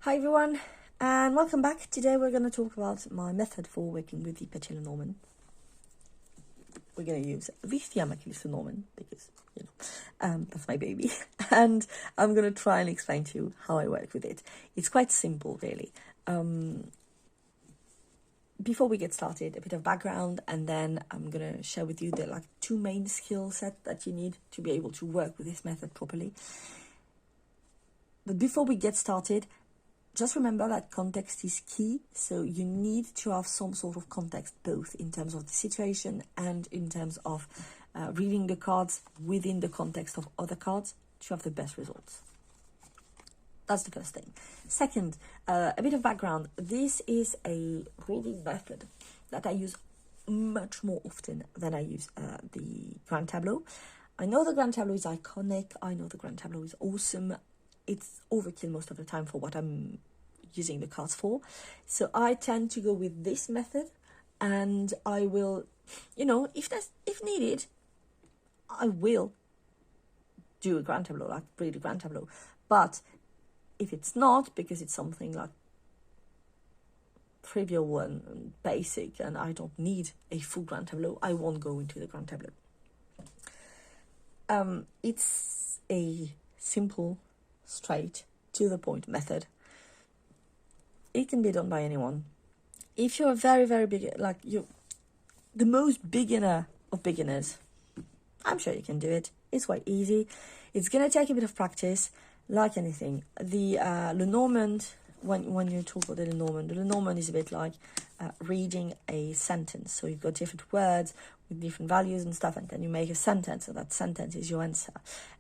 Hi everyone, and welcome back. Today we're going to talk about my method for working with the petit Lenormand. We're going to use the Tea Maculis Lenormand because, that's my baby. And I'm going to try and explain to you how I work with it. It's quite simple, really. Before we get started, a bit of background, and then I'm going to share with you the two main skill sets that you need to be able to work with this method properly. But before we get started, just remember that context is key, so you need to have some sort of context, both in terms of the situation and in terms of reading the cards within the context of other cards to have the best results. That's the first thing. Second, a bit of background. This is a reading method that I use much more often than I use the Grand Tableau. I know the Grand Tableau is iconic. I know the Grand Tableau is awesome. It's overkill most of the time for what I'm using the cards for. So I tend to go with this method, and I will, if needed, I will do a Grand Tableau, read a Grand Tableau. But if it's not, because it's something like trivial one and basic, and I don't need a full Grand Tableau, I won't go into the Grand Tableau. It's a simple, straight to the point method. It can be done by anyone. If you're a very, very big, you're the most beginner of beginners, I'm sure you can do it. It's quite easy. It's going to take a bit of practice, like anything. The Lenormand, when you talk about the Lenormand is a bit like reading a sentence. So you've got different words with different values and stuff, and then you make a sentence, so that sentence is your answer.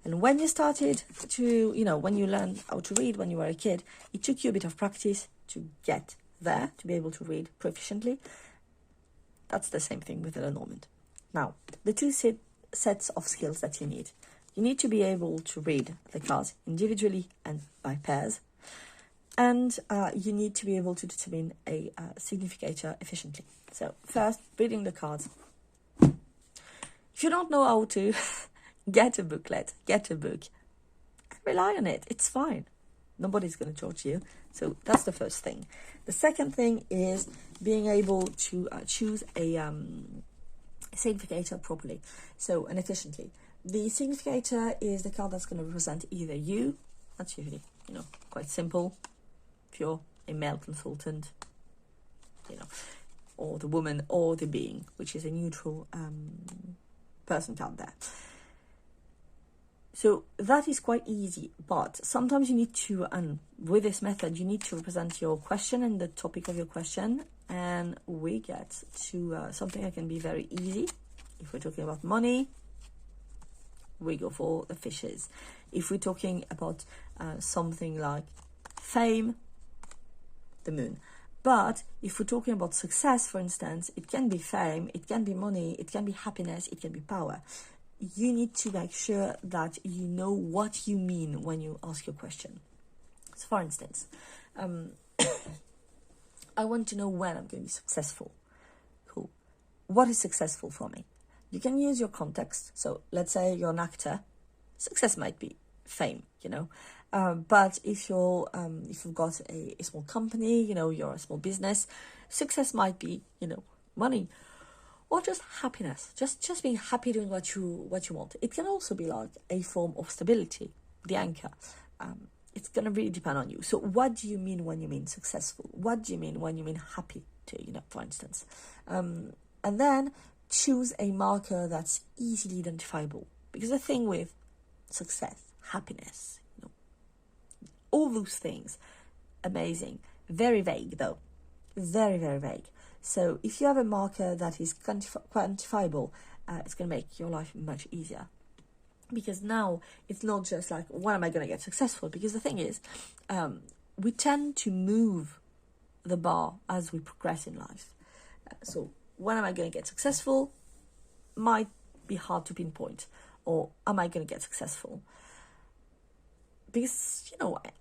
And when you started to, when you learned how to read when you were a kid, it took you a bit of practice to get there, to be able to read proficiently. That's the same thing with the Lenormand. Now, the two sets of skills that you need. You need to be able to read the cards individually and by pairs. And you need to be able to determine a significator efficiently. So first, reading the cards. If you don't know how to get a booklet, get a book, rely on it. It's fine. Nobody's going to judge you. So that's the first thing. The second thing is being able to choose a significator properly, and efficiently. The significator is the card that's going to represent either you, that's usually, quite simple, if you're a male consultant, or the woman or the being, which is a neutral person card there. So that is quite easy, but sometimes you need to, and with this method, you need to represent your question and the topic of your question, and we get to something that can be very easy. If we're talking about money, we go for the fishes. If we're talking about something like fame, the moon. But if we're talking about success, for instance, it can be fame, it can be money, it can be happiness, it can be power. You need to make sure that you know what you mean when you ask your question. So, for instance, I want to know when I'm going to be successful. Cool. What is successful for me? You can use your context. So let's say you're an actor. Success might be fame, but if you've got a small company, you're a small business, success might be, money, or just happiness, just being happy doing what you want. It can also be like a form of stability, the anchor. It's going to really depend on you. So what do you mean when you mean successful? What do you mean when you mean happy to, for instance? And then choose a marker that's easily identifiable. Because the thing with success, happiness, all those things, amazing. Very vague though. Very, very vague. So if you have a marker that is quantifiable, it's going to make your life much easier. Because now it's not just like, when am I going to get successful? Because the thing is, we tend to move the bar as we progress in life. So when am I going to get successful might be hard to pinpoint. Or am I going to get successful? Because,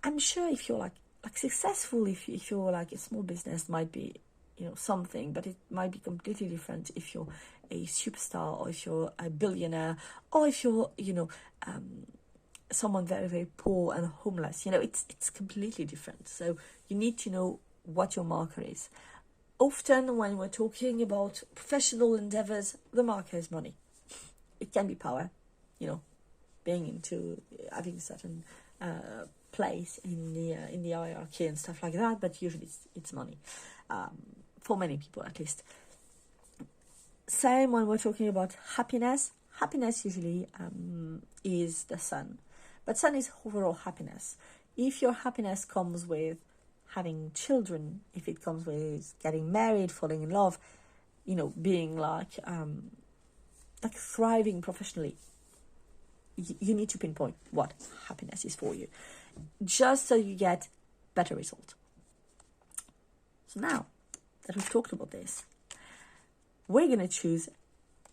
I'm sure if you're like successful, if you're like a small business, might be, something, but it might be completely different if you're a superstar, or if you're a billionaire, or if you're, someone very, very poor and homeless. You know, it's completely different. So you need to know what your marker is. Often when we're talking about professional endeavors, the marker is money. It can be power, you know, being into having a certain place in the hierarchy and stuff like that, but usually it's money, for many people at least. Same when we're talking about happiness. Happiness usually is the sun, but sun is overall happiness. If your happiness comes with having children, if it comes with getting married, falling in love, you know, being like thriving professionally, you need to pinpoint what happiness is for you, just so you get better result. So now that we've talked about this, we're going to choose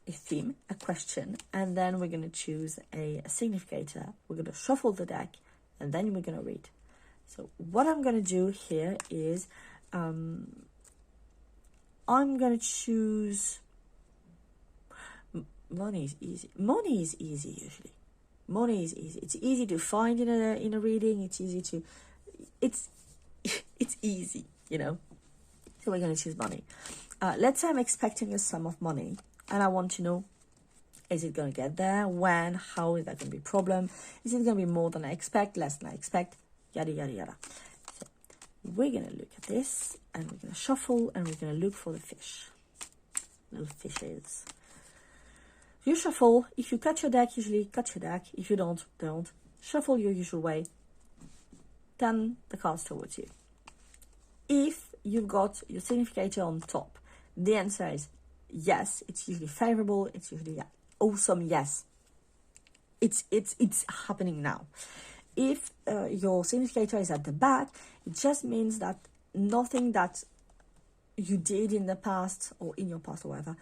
a theme, a question, and then we're going to choose a significator. We're going to shuffle the deck, and then we're going to read. So what I'm going to do here is I'm going to choose... Money is easy. Money is easy usually. Money is easy. It's easy to find in a reading. It's easy to... It's easy, you know. So we're going to choose money. Let's say I'm expecting a sum of money, and I want to know, is it going to get there? When? How? Is that going to be a problem? Is it going to be more than I expect? Less than I expect? Yada, yada, yada. So we're going to look at this, and we're going to shuffle, and we're going to look for the fish. Little fishes. You shuffle. If you cut your deck, usually cut your deck. If you don't. Shuffle your usual way. Turn the cards towards you. If you've got your significator on top, the answer is yes. It's usually favorable. It's usually awesome. Yes. It's happening now. If your significator is at the back, it just means that nothing that you did in the past or in your past or whatever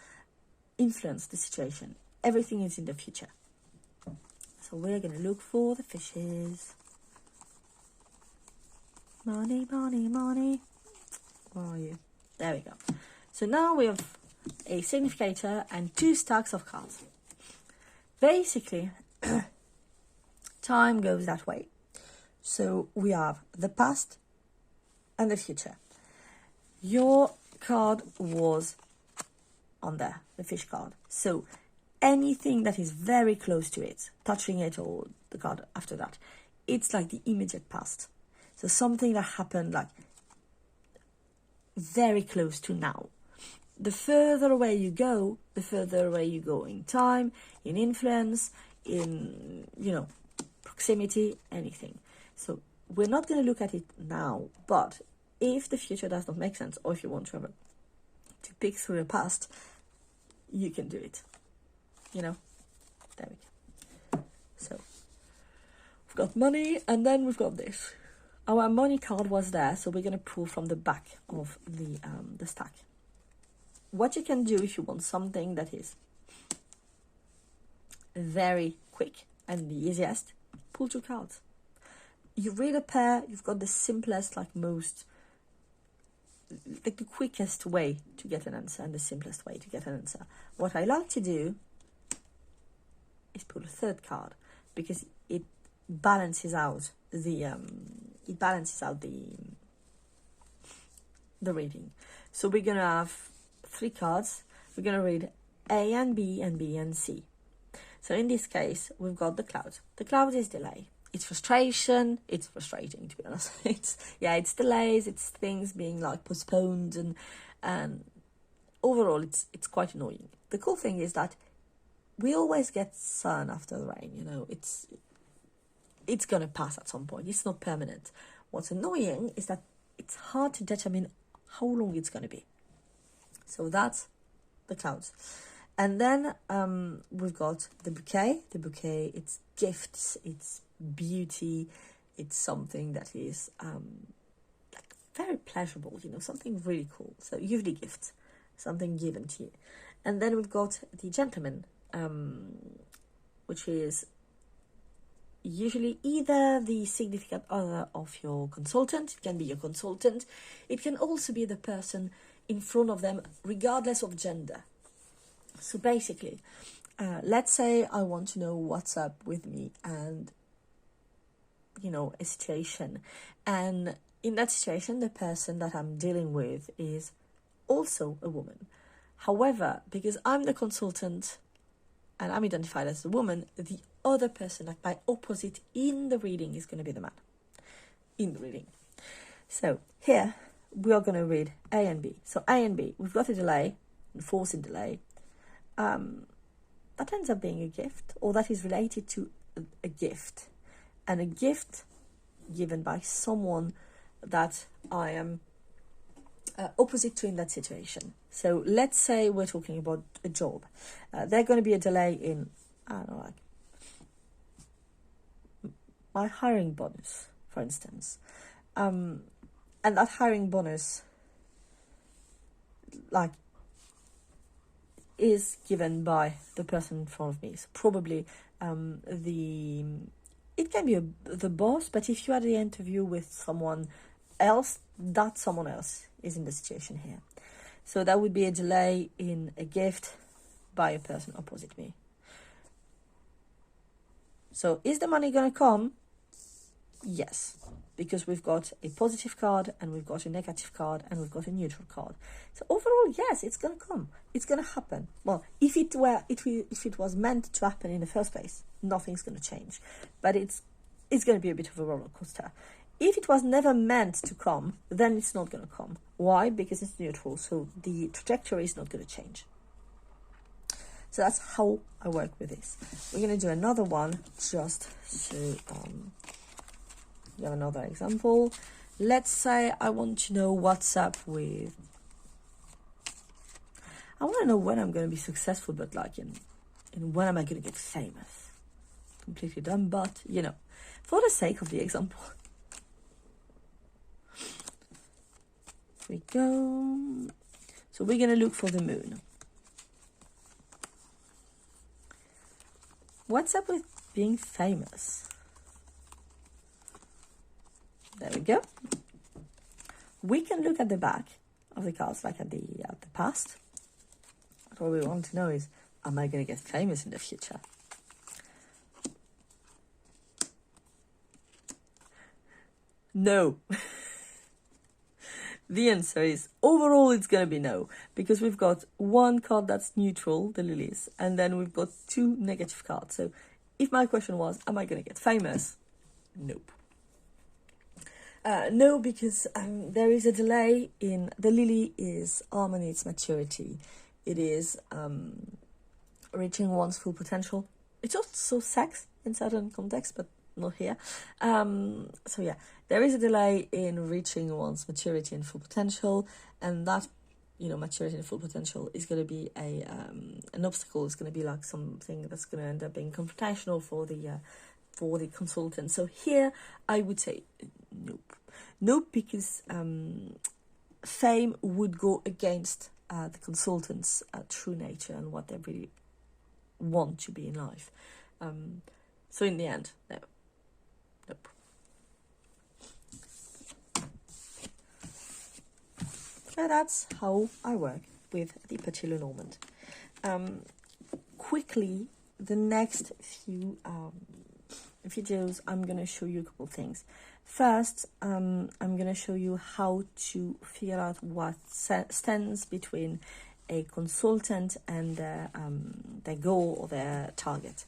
influenced the situation. Everything is in the future. So we're going to look for the fishes. Money, money, money. Where are you? There we go. So now we have a significator and 2 stacks of cards. Basically, time goes that way. So we have the past and the future. Your card was on there, the fish card. So anything that is very close to it, touching it or the card after that, it's like the immediate past. So something that happened like very close to now. The further away you go, the further away you go in time, in influence, in, you know, proximity, anything. So we're not going to look at it now, but if the future does not make sense, or if you want to pick through the past, you can do it. You know, there we go. So we've got money, and then we've got this. Our money card was there, so we're going to pull from the back of the stack. What you can do if you want something that is very quick and the easiest, pull 2 cards. You read a pair, you've got the simplest, like most, like the quickest way to get an answer and the simplest way to get an answer. What I like to do is pull a 3rd card, because it balances out the reading. So we're gonna have 3 cards. We're gonna read A and B and B and C. So in this case, we've got the cloud. The cloud is delay. It's frustration. It's frustrating, to be honest. It's delays. It's things being like postponed, and overall, it's quite annoying. The cool thing is that we always get sun after the rain. You know, it's gonna pass at some point. It's not permanent. What's annoying is that it's hard to determine how long it's gonna be. So that's the clouds. And then we've got the bouquet. The bouquet, it's gifts, it's beauty, it's something that is like very pleasurable, you know, something really cool. So usually gifts, something given to you. And then we've got the gentleman, which is usually either the significant other of your consultant. It can be your consultant. It can also be the person in front of them, regardless of gender. So basically, let's say I want to know what's up with me and a situation, and in that situation the person that I'm dealing with is also a woman. However, because I'm the consultant and I'm identified as a woman, the other person, like my opposite in the reading, is going to be the man in the reading. So here we are going to read A and B. So A and B, we've got a delay, enforcing delay. That ends up being a gift, or that is related to a gift, and a gift given by someone that I am opposite to in that situation. So let's say we're talking about a job. There's going to be a delay in, I don't know, like my hiring bonus, for instance. And that hiring bonus, like, is given by the person in front of me. So probably it can be the boss, but if you had the interview with someone else, that someone else is in the situation here. So that would be a delay in a gift by a person opposite me. So is the money going to come? Yes, because we've got a positive card and we've got a negative card and we've got a neutral card. So overall, yes, it's going to come. It's going to happen. Well, if it was meant to happen in the first place, nothing's going to change. But it's going to be a bit of a roller coaster. If it was never meant to come, then it's not going to come. Why? Because it's neutral, so the trajectory is not going to change. So that's how I work with this. We're going to do another one just so you have another example. Let's say I want to know what's up with... I want to know when I'm going to be successful, but like in when am I going to get famous? Completely dumb, but, for the sake of the example. Here we go. So we're going to look for the moon. What's up with being famous? There we go. We can look at the back of the cards, like at the past. But what we want to know is, am I going to get famous in the future? No. The answer is, overall, it's going to be no. Because we've got one card that's neutral, the lilies, and then we've got two negative cards. So if my question was, am I going to get famous? Nope. No, because there is a delay in... The lily is harmony, it's maturity. It is reaching one's full potential. It's also sex in certain contexts, but not here. So yeah, there is a delay in reaching one's maturity and full potential, and that, maturity and full potential is going to be an obstacle. It's going to be like something that's going to end up being confrontational for the consultant. So here I would say nope, because fame would go against the consultant's true nature and what they really want to be in life. So in the end, no. Nope. So that's how I work with the Petit Lenormand. Quickly, the next few videos, I'm going to show you a couple things. First, I'm going to show you how to figure out what stands between a consultant and their goal or their target.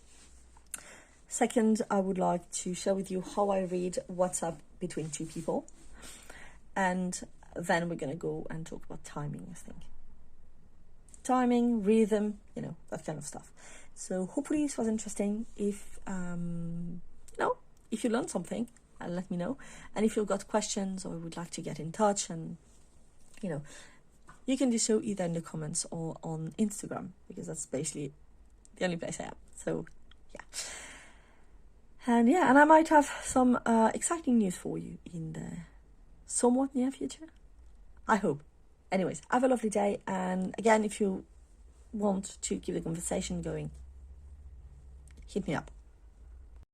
Second, I would like to share with you how I read what's up between two people. And then we're going to go and talk about timing, I think. Timing, rhythm, that kind of stuff. So hopefully this was interesting. If you learned something, let me know. And if you've got questions or would like to get in touch, and you can do so either in the comments or on Instagram, because that's basically the only place I am. So yeah. And I might have some exciting news for you in the somewhat near future. I hope. Anyways, have a lovely day. And again, if you want to keep the conversation going, hit me up.